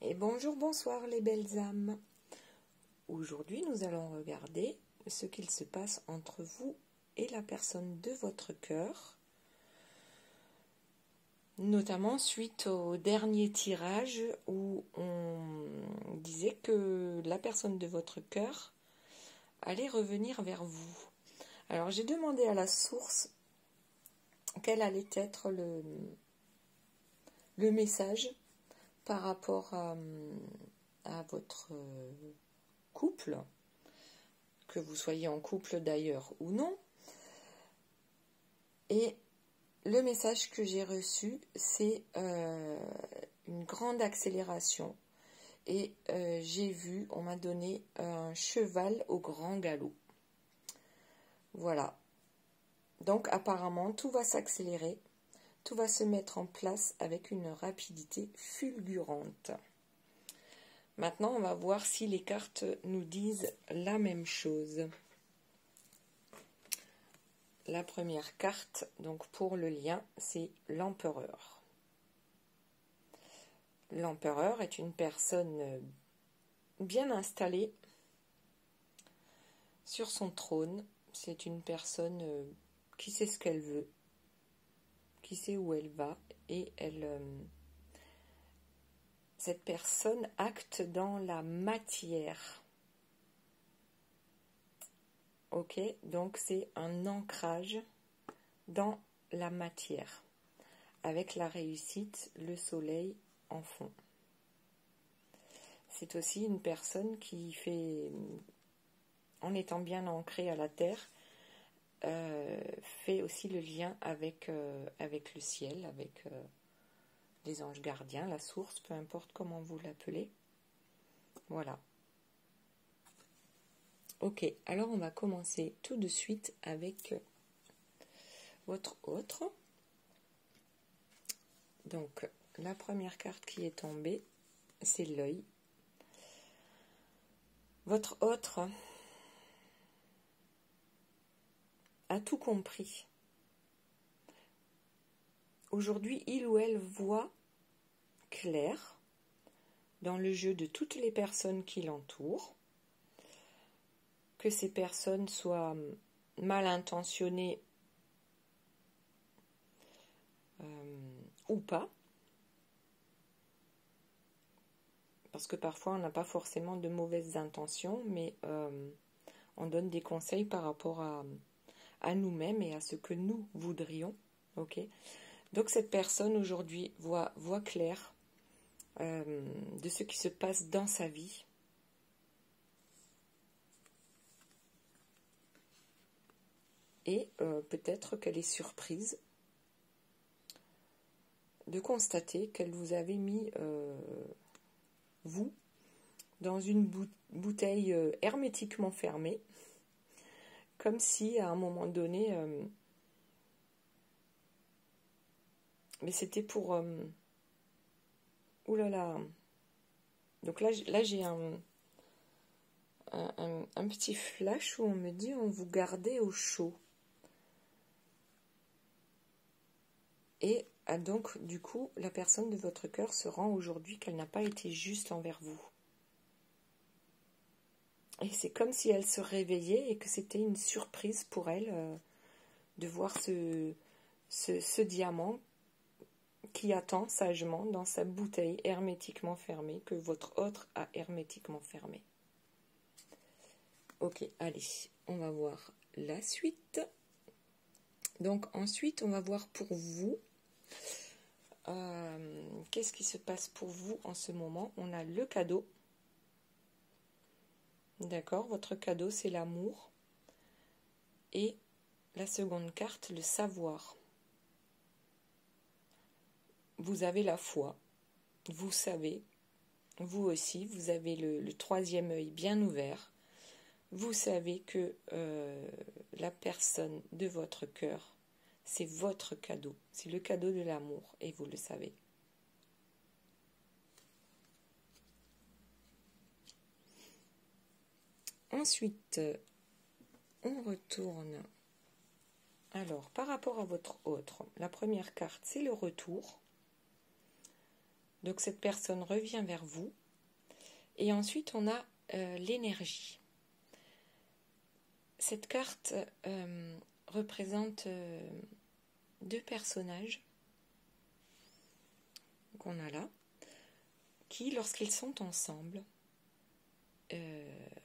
Et bonjour, bonsoir les belles âmes. Aujourd'hui, nous allons regarder ce qu'il se passe entre vous et la personne de votre cœur, notamment suite au dernier tirage où on disait que la personne de votre cœur allait revenir vers vous. Alors, j'ai demandé à la source quel allait être le message par rapport à votre couple, que vous soyez en couple d'ailleurs ou non. Et le message que j'ai reçu, c'est une grande accélération. Et j'ai vu, on m'a donné un cheval au grand galop. Voilà. Donc apparemment, tout va s'accélérer. Tout va se mettre en place avec une rapidité fulgurante. Maintenant, on va voir si les cartes nous disent la même chose. La première carte, donc pour le lien, c'est l'empereur. L'empereur est une personne bien installée sur son trône. C'est une personne qui sait ce qu'elle veut, qui sait où elle va, et cette personne acte dans la matière. Ok, donc c'est un ancrage dans la matière, avec la réussite, le soleil en fond. C'est aussi une personne qui fait, en étant bien ancrée à la terre, fait aussi le lien avec le ciel, avec les anges gardiens, la source, peu importe comment vous l'appelez. Voilà. Ok, alors on va commencer tout de suite avec votre autre. Donc, la première carte qui est tombée, c'est l'œil. Votre autre a tout compris. Aujourd'hui, il ou elle voit clair dans le jeu de toutes les personnes qui l'entourent, que ces personnes soient mal intentionnées ou pas, parce que parfois on n'a pas forcément de mauvaises intentions, mais on donne des conseils par rapport à nous-mêmes et à ce que nous voudrions. Ok. Donc cette personne aujourd'hui voit clair de ce qui se passe dans sa vie. Et peut-être qu'elle est surprise de constater qu'elle vous avait mis, vous, dans une bouteille hermétiquement fermée, comme si à un moment donné, mais c'était pour... ouh là là. Donc là j'ai un petit flash où on me dit on vous gardait au chaud. Et donc, du coup, la personne de votre cœur se rend aujourd'hui qu'elle n'a pas été juste envers vous. Et c'est comme si elle se réveillait et que c'était une surprise pour elle de voir ce diamant qui attend sagement dans sa bouteille hermétiquement fermée, que votre autre a hermétiquement fermée. Ok, allez, on va voir la suite. Donc ensuite, on va voir pour vous. Qu'est-ce qui se passe pour vous en ce moment? On a le cadeau. D'accord, votre cadeau, c'est l'amour. Et la seconde carte, le savoir. Vous avez la foi. Vous savez, vous aussi, vous avez le troisième œil bien ouvert. Vous savez que la personne de votre cœur, c'est votre cadeau. C'est le cadeau de l'amour et vous le savez. Ensuite, on retourne. Alors, par rapport à votre autre, la première carte, c'est le retour. Donc cette personne revient vers vous. Et ensuite, on a l'énergie. Cette carte représente deux personnages qu'on a là, qui, lorsqu'ils sont ensemble,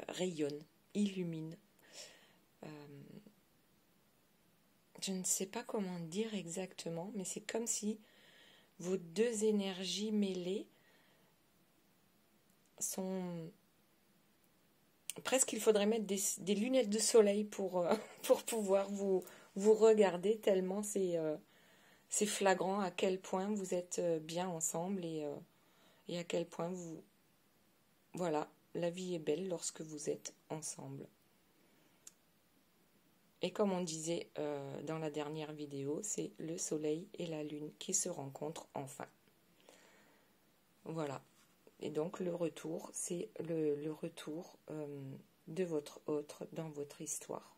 rayonnent, illuminent. Je ne sais pas comment dire exactement, mais c'est comme si vos deux énergies mêlées sont... Presque il faudrait mettre des lunettes de soleil pour pouvoir vous regarder, tellement c'est flagrant à quel point vous êtes bien ensemble et à quel point vous... Voilà, la vie est belle lorsque vous êtes ensemble. Et comme on disait dans la dernière vidéo, c'est le soleil et la lune qui se rencontrent enfin. Voilà. Et donc le retour, c'est le retour de votre autre dans votre histoire.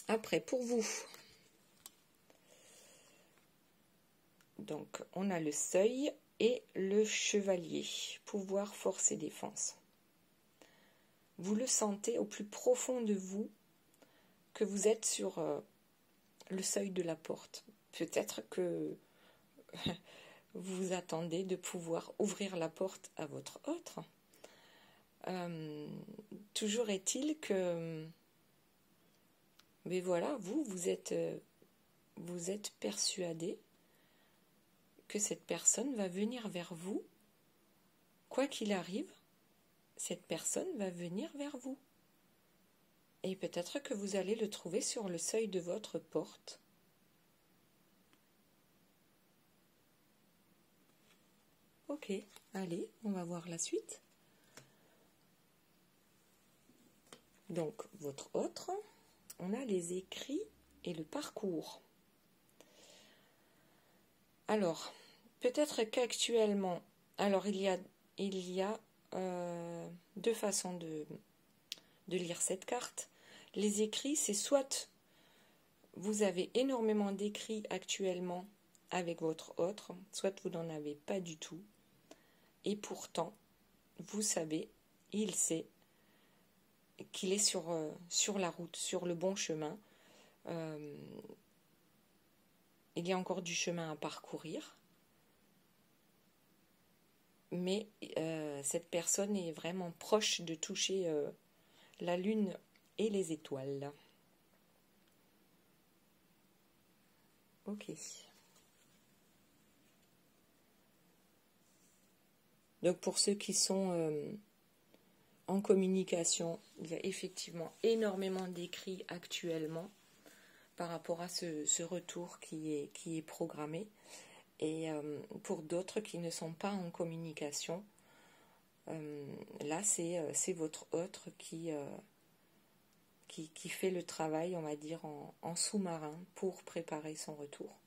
Après, pour vous, donc on a le seuil et le chevalier, pouvoir, force et défense. Vous le sentez au plus profond de vous que vous êtes sur le seuil de la porte. Peut-être que vous attendez de pouvoir ouvrir la porte à votre autre. Toujours est-il que, mais voilà, vous êtes persuadé que cette personne va venir vers vous. Quoi qu'il arrive, cette personne va venir vers vous. Et peut-être que vous allez le trouver sur le seuil de votre porte. Ok, allez, on va voir la suite. Donc, votre autre, on a les écrits et le parcours. Alors, peut-être qu'actuellement, alors il y a deux façons de lire cette carte. Les écrits, c'est soit vous avez énormément d'écrits actuellement avec votre autre, soit vous n'en avez pas du tout. Et pourtant, vous savez, il sait qu'il est sur la route, sur le bon chemin. Il y a encore du chemin à parcourir. Mais cette personne est vraiment proche de toucher la lune et les étoiles. Ok. Donc pour ceux qui sont en communication, il y a effectivement énormément d'écrits actuellement par rapport à ce retour qui est programmé. Et pour d'autres qui ne sont pas en communication, là c'est votre autre qui fait le travail, on va dire, en sous-marin pour préparer son retour.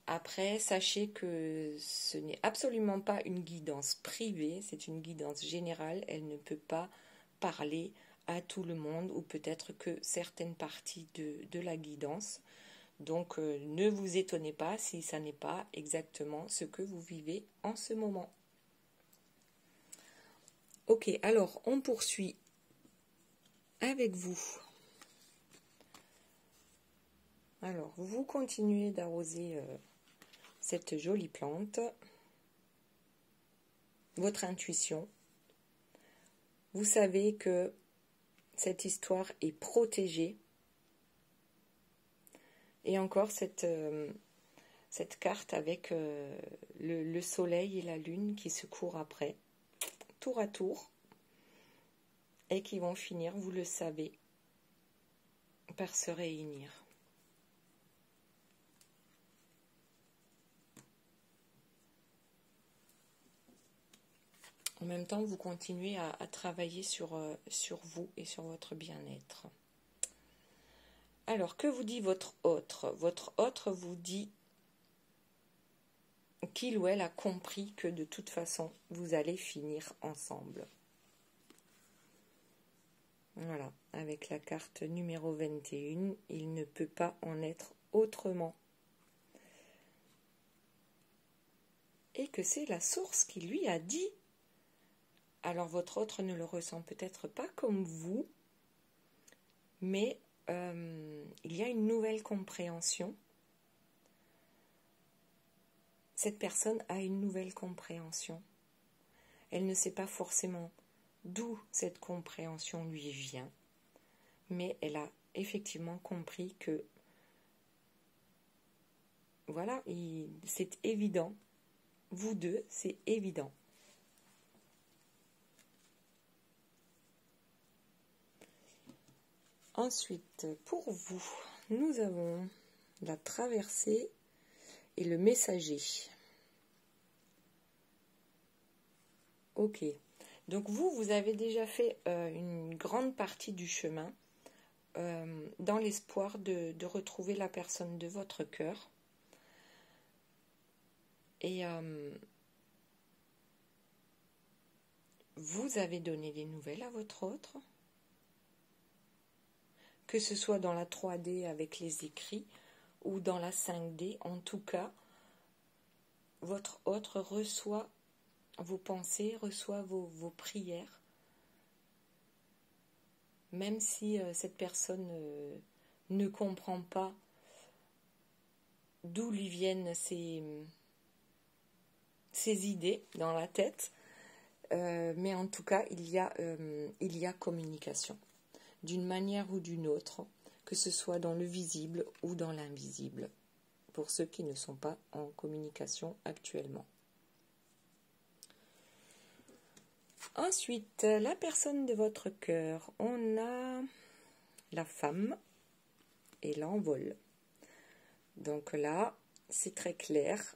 Après, sachez que ce n'est absolument pas une guidance privée, c'est une guidance générale. Elle ne peut pas parler à tout le monde ou peut-être que certaines parties de la guidance. Donc, ne vous étonnez pas si ça n'est pas exactement ce que vous vivez en ce moment. Ok, alors on poursuit avec vous. Alors, vous continuez d'arroser cette jolie plante, votre intuition. Vous savez que cette histoire est protégée. Et encore cette carte avec le soleil et la lune qui se courent après, tour à tour, et qui vont finir, vous le savez, par se réunir. En même temps, vous continuez à travailler sur vous et sur votre bien-être. Alors, que vous dit votre autre? Votre autre vous dit qu'il ou elle a compris que de toute façon, vous allez finir ensemble. Voilà, avec la carte numéro 21, il ne peut pas en être autrement. Et que c'est la source qui lui a dit. Alors votre autre ne le ressent peut-être pas comme vous, mais il y a une nouvelle compréhension. Cette personne a une nouvelle compréhension. Elle ne sait pas forcément d'où cette compréhension lui vient, mais elle a effectivement compris que, voilà, c'est évident. Vous deux, c'est évident. Ensuite, pour vous, nous avons la traversée et le messager. Ok. Donc vous avez déjà fait une grande partie du chemin dans l'espoir de retrouver la personne de votre cœur. Et vous avez donné des nouvelles à votre autre, que ce soit dans la 3D avec les écrits ou dans la 5D. En tout cas, votre autre reçoit vos pensées, reçoit vos prières. Même si cette personne ne comprend pas d'où lui viennent ces idées dans la tête, mais en tout cas, il y a communication, d'une manière ou d'une autre, que ce soit dans le visible ou dans l'invisible, pour ceux qui ne sont pas en communication actuellement. Ensuite, la personne de votre cœur, on a la femme et l'envol. Donc là, c'est très clair.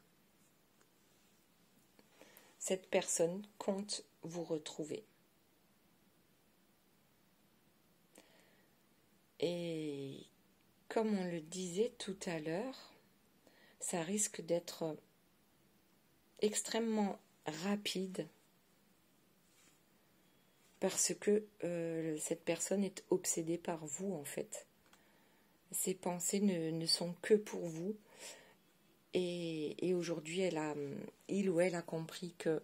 Cette personne compte vous retrouver. Et comme on le disait tout à l'heure, ça risque d'être extrêmement rapide parce que cette personne est obsédée par vous en fait. Ses pensées ne sont que pour vous. Et aujourd'hui, il ou elle a compris que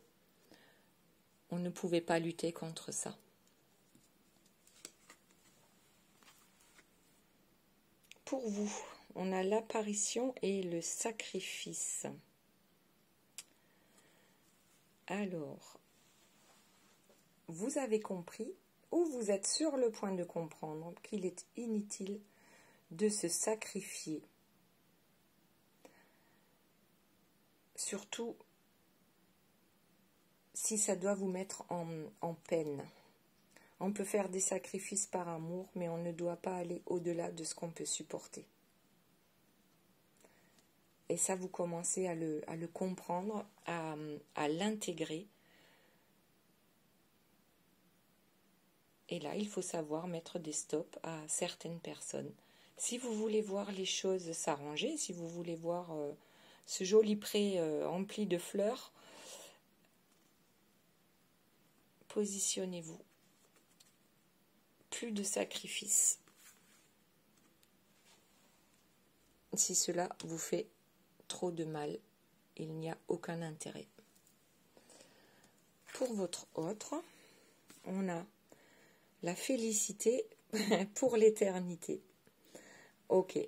on ne pouvait pas lutter contre ça. Pour vous, on a l'apparition et le sacrifice. Alors, vous avez compris, ou vous êtes sur le point de comprendre qu'il est inutile de se sacrifier. Surtout si ça doit vous mettre en peine. On peut faire des sacrifices par amour, mais on ne doit pas aller au-delà de ce qu'on peut supporter. Et ça, vous commencez à le comprendre, à l'intégrer. Et là, il faut savoir mettre des stops à certaines personnes. Si vous voulez voir les choses s'arranger, si vous voulez voir ce joli pré empli de fleurs, positionnez-vous. Plus de sacrifices. Si cela vous fait trop de mal, il n'y a aucun intérêt. Pour votre autre, on a la félicité pour l'éternité. Ok.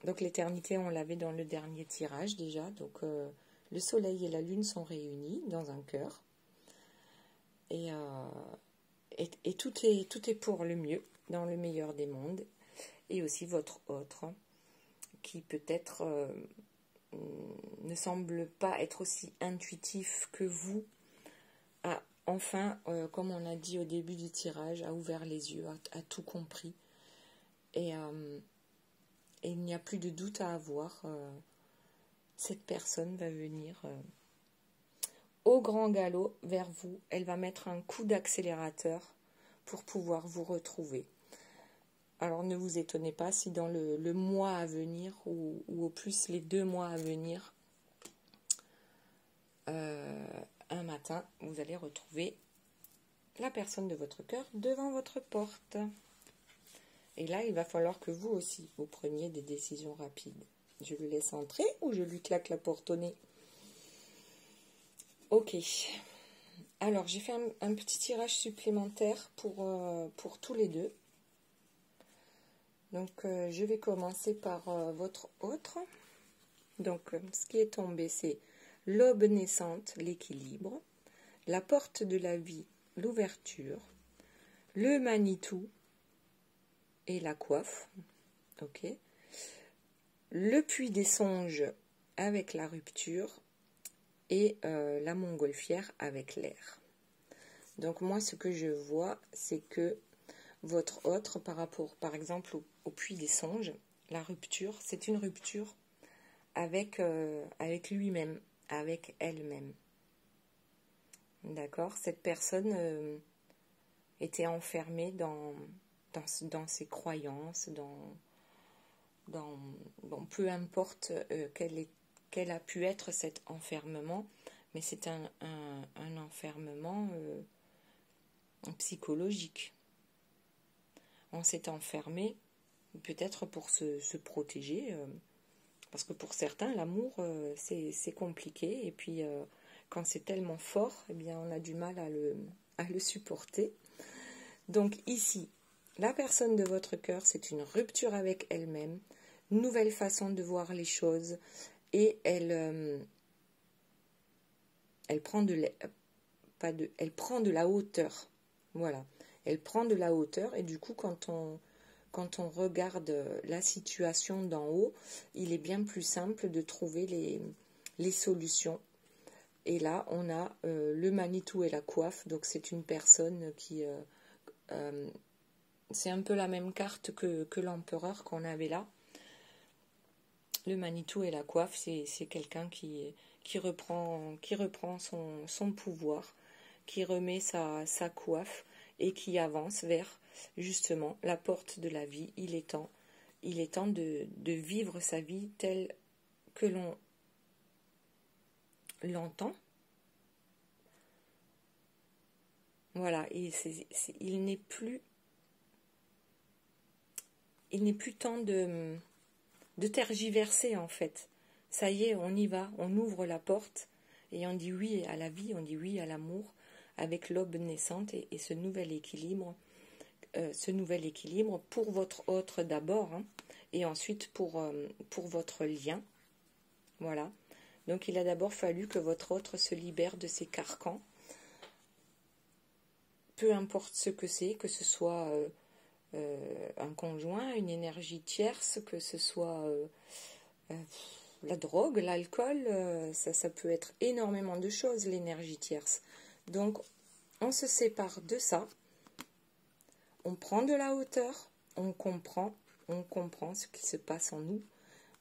Donc l'éternité, on l'avait dans le dernier tirage déjà. Donc le soleil et la lune sont réunis dans un cœur. Et tout est pour le mieux, dans le meilleur des mondes. Et aussi votre autre, qui peut-être ne semble pas être aussi intuitif que vous, a enfin, comme on a dit au début du tirage, a ouvert les yeux, a tout compris. Et il n'y a plus de doute à avoir. Cette personne va venir au grand galop vers vous. Elle va mettre un coup d'accélérateur pour pouvoir vous retrouver. Alors ne vous étonnez pas si dans le mois à venir, ou au plus les 2 mois à venir, un matin, vous allez retrouver la personne de votre cœur devant votre porte. Et là, il va falloir que vous aussi, vous preniez des décisions rapides. Je le laisse entrer ou je lui claque la porte au nez? Ok. Alors, j'ai fait un petit tirage supplémentaire pour tous les deux. Donc, je vais commencer par votre autre. Donc, ce qui est tombé, c'est l'aube naissante, l'équilibre, la porte de la vie, l'ouverture, le Manitou et la coiffe. Ok. Le puits des songes avec la rupture et la montgolfière avec l'air. Donc moi, ce que je vois, c'est que votre autre, par rapport, par exemple, au puits des songes, la rupture, c'est une rupture avec lui-même, avec elle-même. D'accord? Cette personne était enfermée dans ses croyances, bon, peu importe quel a pu être cet enfermement, mais c'est un enfermement psychologique. On s'est enfermé peut-être pour se protéger, parce que pour certains, l'amour, c'est compliqué, et puis quand c'est tellement fort, eh bien, on a du mal à le supporter. Donc ici, la personne de votre cœur, c'est une rupture avec elle-même, nouvelle façon de voir les choses, et elle prend elle prend de la hauteur. Voilà, elle prend de la hauteur, et du coup, quand on regarde la situation d'en haut, il est bien plus simple de trouver les solutions. Et là, on a le Manitou et la coiffe, donc c'est une personne qui... c'est un peu la même carte que l'empereur qu'on avait là. Le Manitou et la coiffe, c'est quelqu'un qui reprend son pouvoir, qui remet sa coiffe et qui avance vers justement la porte de la vie. Il est temps de vivre sa vie telle que l'on l'entend. Voilà, et il n'est plus temps de tergiverser en fait. Ça y est, on y va, on ouvre la porte et on dit oui à la vie, on dit oui à l'amour avec l'aube naissante et ce nouvel équilibre pour votre autre d'abord, hein, et ensuite pour votre lien. Voilà. Donc il a d'abord fallu que votre autre se libère de ses carcans. Peu importe ce que c'est, que ce soit un conjoint, une énergie tierce, que ce soit la drogue, l'alcool, ça peut être énormément de choses, l'énergie tierce. Donc, on se sépare de ça, on prend de la hauteur, on comprend ce qui se passe en nous,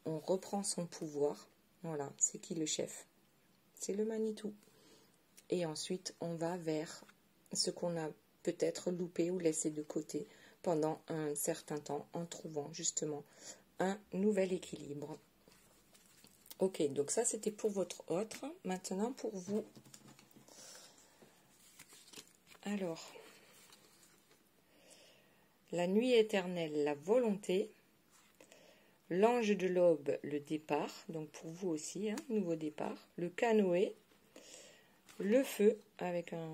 on reprend son pouvoir. Voilà, c'est qui le chef? C'est le Manitou. Et ensuite, on va vers ce qu'on a peut-être loupé ou laissé de côté pendant un certain temps en trouvant justement un nouvel équilibre. Ok, donc ça c'était pour votre autre. Maintenant pour vous. Alors, la nuit éternelle, la volonté. L'ange de l'aube, le départ. Donc pour vous aussi, hein, nouveau départ. Le canoë. Le feu avec un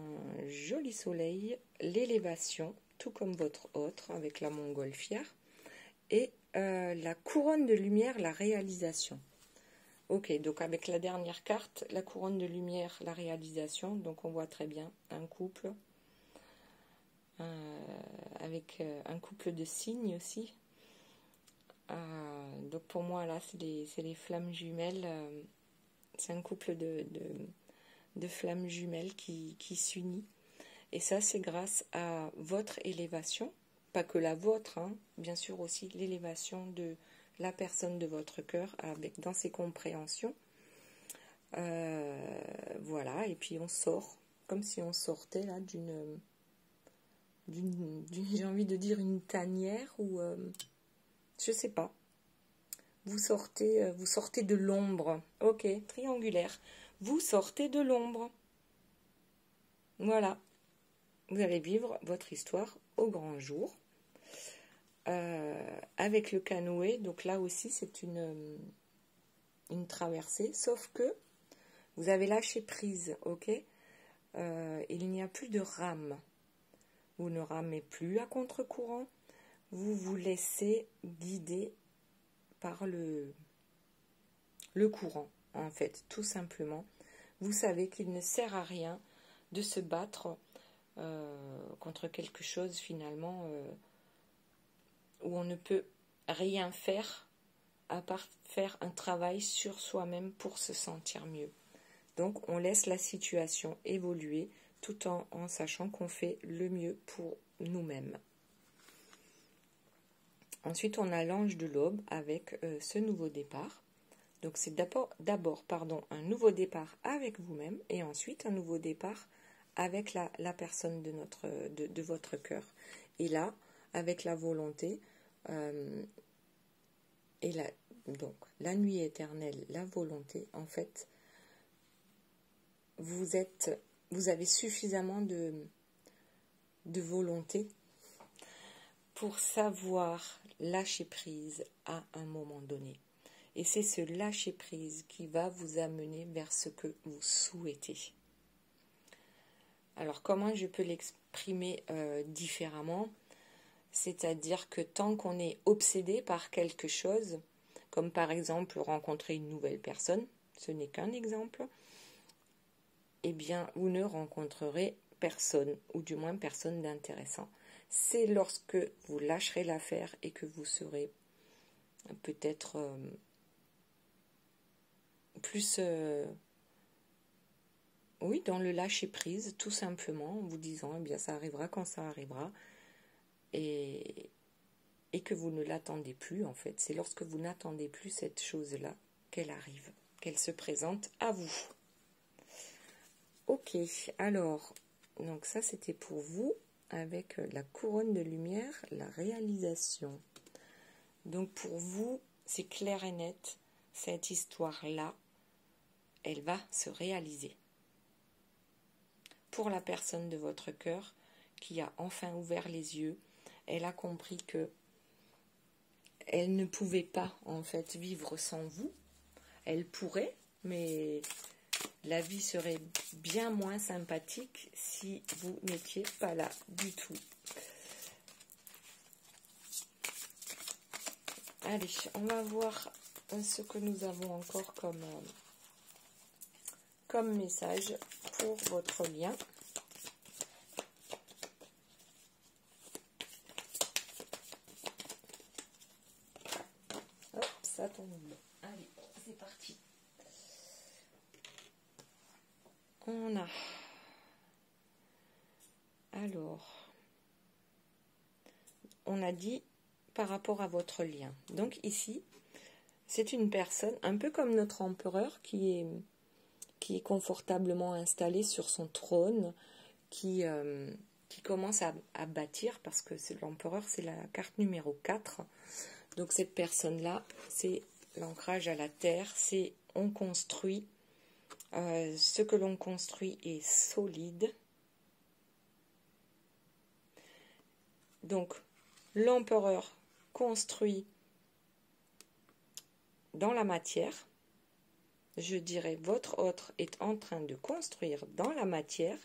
joli soleil. L'élévation, tout comme votre autre avec la montgolfière. Et la couronne de lumière, la réalisation. Ok, donc avec la dernière carte, la couronne de lumière, la réalisation. Donc on voit très bien un couple, avec un couple de cygnes aussi. Donc pour moi là, c'est les flammes jumelles. C'est un couple de flammes jumelles qui s'unit. Et ça, c'est grâce à votre élévation. Pas que la vôtre, hein, bien sûr aussi l'élévation de la personne de votre cœur dans ses compréhensions. Voilà, et puis on sort, comme si on sortait là d'une j'ai envie de dire une tanière ou je sais pas. Vous sortez de l'ombre. Ok, triangulaire. Vous sortez de l'ombre. Voilà. vous allez vivre votre histoire au grand jour. Avec le canoë, donc là aussi c'est une traversée, sauf que vous avez lâché prise, ok? Il n'y a plus de rame. Vous ne ramez plus à contre-courant. Vous vous laissez guider par le courant, en fait, tout simplement. Vous savez qu'il ne sert à rien de se battre contre quelque chose, finalement, où on ne peut rien faire à part faire un travail sur soi-même pour se sentir mieux. Donc, on laisse la situation évoluer tout en sachant qu'on fait le mieux pour nous-mêmes. Ensuite, on a l'ange de l'aube avec ce nouveau départ. Donc, c'est d'abord un nouveau départ avec vous-même et ensuite un nouveau départ avec la personne de votre cœur. Et là, avec la volonté, donc la nuit éternelle, la volonté, en fait, vous avez suffisamment de volonté pour savoir lâcher prise à un moment donné. Et c'est ce lâcher prise qui va vous amener vers ce que vous souhaitez. Alors, comment je peux l'exprimer différemment? C'est-à-dire que tant qu'on est obsédé par quelque chose, comme par exemple rencontrer une nouvelle personne, ce n'est qu'un exemple, eh bien, vous ne rencontrerez personne, ou du moins personne d'intéressant. C'est lorsque vous lâcherez l'affaire et que vous serez peut-être plus dans le lâcher prise, tout simplement, en vous disant, eh bien, ça arrivera quand ça arrivera, et que vous ne l'attendez plus, en fait. C'est lorsque vous n'attendez plus cette chose-là qu'elle arrive, qu'elle se présente à vous. Ok, alors, donc ça c'était pour vous, avec la couronne de lumière, la réalisation. Donc pour vous, c'est clair et net, cette histoire-là, elle va se réaliser. Pour la personne de votre cœur, qui a enfin ouvert les yeux, elle a compris que elle ne pouvait pas, en fait, vivre sans vous. Elle pourrait, mais la vie serait bien moins sympathique si vous n'étiez pas là du tout. Allez, on va voir ce que nous avons encore comme message pour votre lien. Hop, ça tombe. Allez, c'est parti. On a... Alors, on a dit par rapport à votre lien. Donc ici, c'est une personne, un peu comme notre empereur, qui est confortablement installé sur son trône, qui commence à bâtir, parce que l'empereur, c'est la carte numéro 4. Donc cette personne-là, c'est l'ancrage à la terre, c'est on construit, ce que l'on construit est solide. Donc l'empereur construit dans la matière. Je dirais, votre autre est en train de construire dans la matière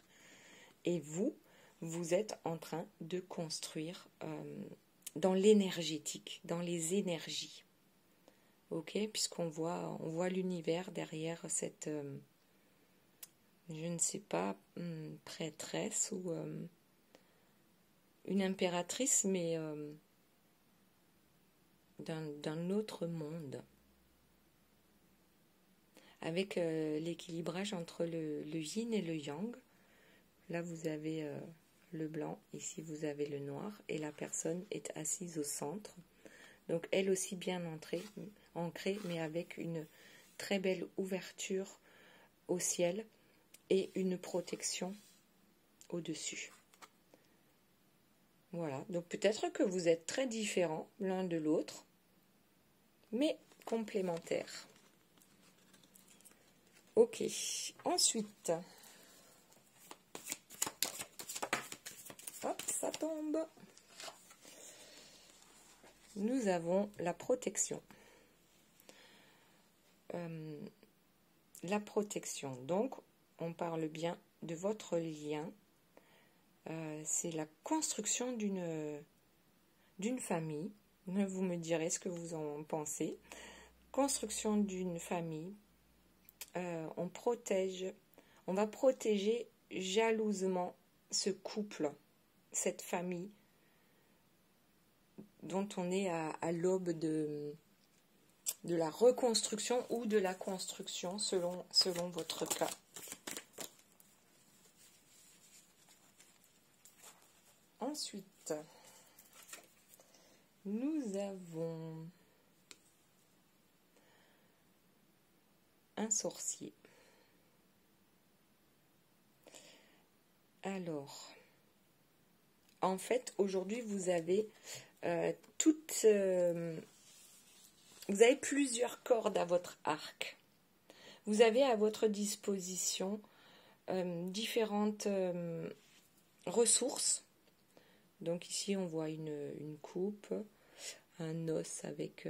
et vous êtes en train de construire dans l'énergétique, dans les énergies. Ok, puisqu'on voit l'univers derrière cette, je ne sais pas, prêtresse ou une impératrice, mais d'un autre monde. Avec l'équilibrage entre le yin et le yang. Là, vous avez le blanc, ici vous avez le noir, et la personne est assise au centre. Donc, elle aussi bien ancrée, mais avec une très belle ouverture au ciel et une protection au-dessus. Voilà, donc peut-être que vous êtes très différents l'un de l'autre, mais complémentaires. Ok, ensuite, ça tombe. Nous avons la protection. La protection, donc, on parle bien de votre lien. C'est la construction d'une famille. Vous me direz ce que vous en pensez. Construction d'une famille. On va protéger jalousement ce couple, cette famille dont on est à l'aube de la reconstruction ou de la construction selon votre cas. Ensuite, nous avons un sorcier. Alors, en fait, aujourd'hui, vous avez vous avez plusieurs cordes à votre arc. Vous avez à votre disposition différentes ressources. Donc ici, on voit une coupe, un os avec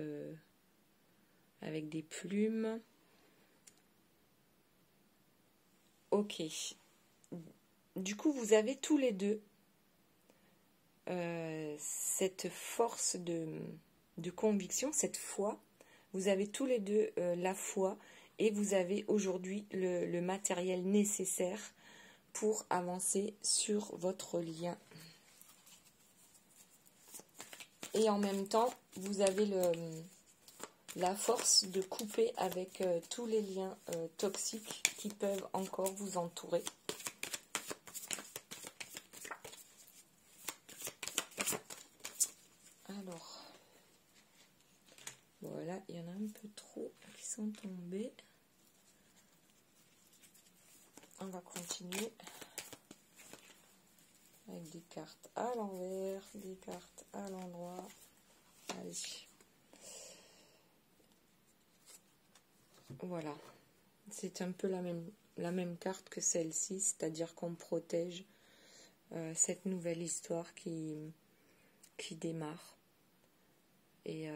des plumes. Ok. Du coup, vous avez tous les deux cette force de conviction, cette foi. Vous avez tous les deux la foi et vous avez aujourd'hui le matériel nécessaire pour avancer sur votre lien. Et en même temps, vous avez la force de couper avec tous les liens toxiques qui peuvent encore vous entourer. Alors, voilà, il y en a un peu trop qui sont tombés. On va continuer avec des cartes à l'envers, des cartes à l'endroit. Allez. Voilà, c'est un peu la même carte que celle-ci, c'est-à-dire qu'on protège cette nouvelle histoire qui démarre. Et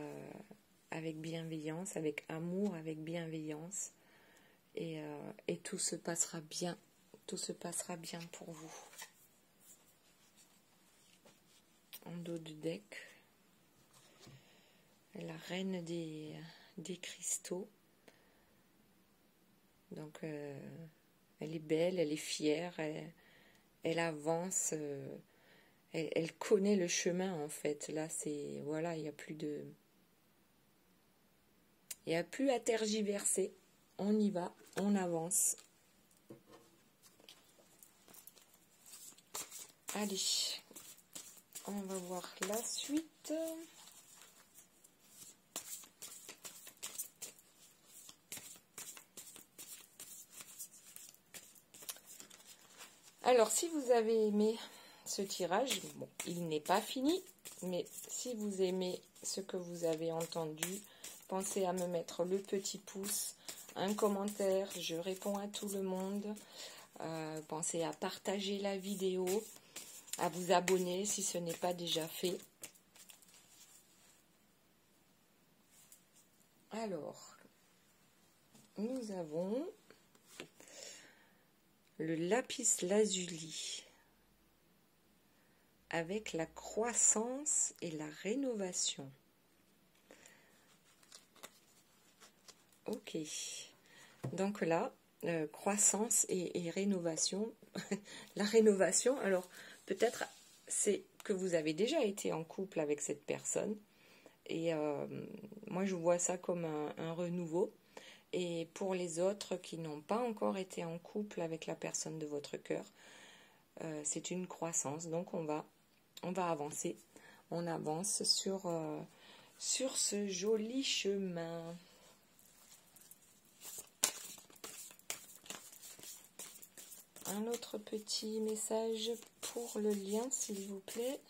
avec bienveillance, avec amour, avec bienveillance. Et tout se passera bien. Tout se passera bien pour vous. En dos de deck, la reine des cristaux. Donc, elle est belle, elle est fière, elle avance, elle connaît le chemin en fait. Là, c'est voilà, il n'y a plus à tergiverser. On y va, on avance. Allez, on va voir la suite. Alors, si vous avez aimé ce tirage, bon, il n'est pas fini, mais si vous aimez ce que vous avez entendu, pensez à me mettre le petit pouce, un commentaire, je réponds à tout le monde. Pensez à partager la vidéo, à vous abonner si ce n'est pas déjà fait. Alors, nous avons le lapis lazuli avec la croissance et la rénovation. Ok, donc là, croissance et rénovation. La rénovation, alors peut-être c'est que vous avez déjà été en couple avec cette personne et moi je vois ça comme un renouveau. Et pour les autres qui n'ont pas encore été en couple avec la personne de votre cœur, c'est une croissance. Donc on va avancer. On avance sur ce joli chemin. Un autre petit message pour le lien, s'il vous plaît.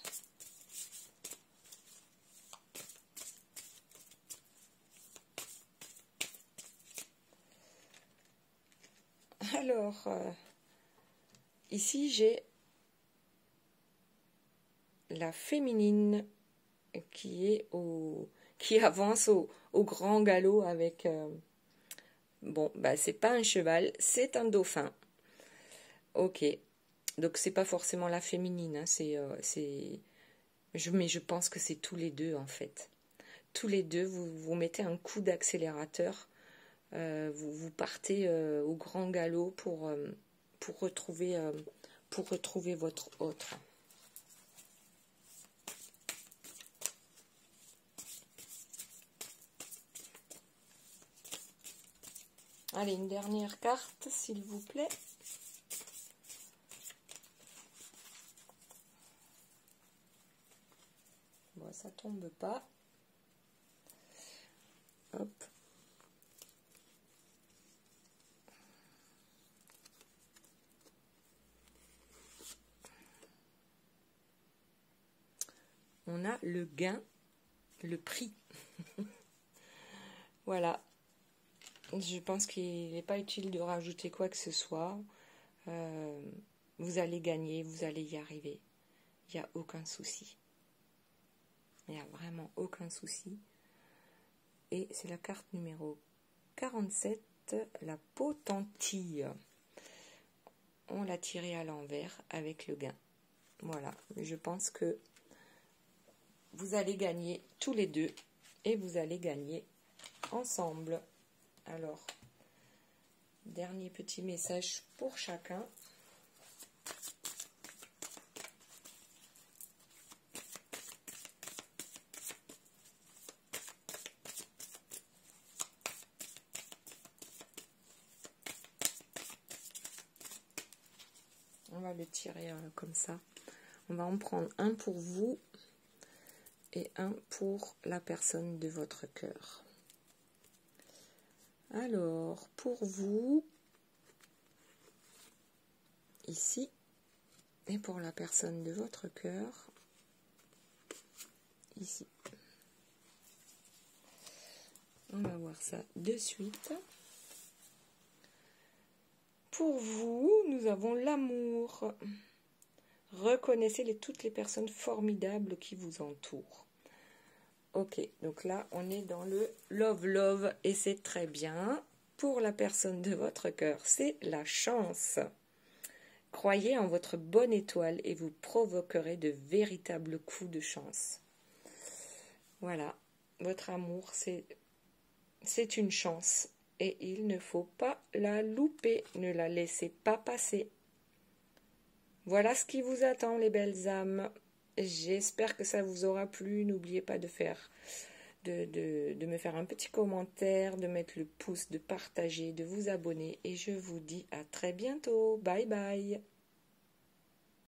Alors, ici j'ai la féminine qui avance au grand galop avec... bon, bah c'est pas un cheval, c'est un dauphin. Ok, donc c'est pas forcément la féminine, hein, mais je pense que c'est tous les deux en fait. Tous les deux, vous mettez un coup d'accélérateur, vous partez au grand galop pour retrouver votre autre. Allez, une dernière carte, s'il vous plaît. Bon, ça tombe pas. Hop. On a le gain, le prix. Voilà. Je pense qu'il n'est pas utile de rajouter quoi que ce soit. Vous allez gagner, vous allez y arriver. Il n'y a aucun souci. Il n'y a vraiment aucun souci. Et c'est la carte numéro 47, la potentille. On l'a tirée à l'envers avec le gain. Voilà, je pense que vous allez gagner tous les deux et vous allez gagner ensemble. Alors, dernier petit message pour chacun. On va le tirer comme ça. On va en prendre un pour vous et un pour la personne de votre cœur. Alors, pour vous, ici, et pour la personne de votre cœur, ici. On va voir ça de suite. Pour vous, nous avons l'amour. Reconnaissez toutes les personnes formidables qui vous entourent. Ok, donc là, on est dans le love et c'est très bien. Pour la personne de votre cœur, c'est la chance. Croyez en votre bonne étoile et vous provoquerez de véritables coups de chance. Voilà, votre amour, c'est une chance. Et il ne faut pas la louper, ne la laissez pas passer. Voilà ce qui vous attend, les belles âmes. J'espère que ça vous aura plu. N'oubliez pas de me faire un petit commentaire, de mettre le pouce, de partager, de vous abonner. Et je vous dis à très bientôt. Bye bye.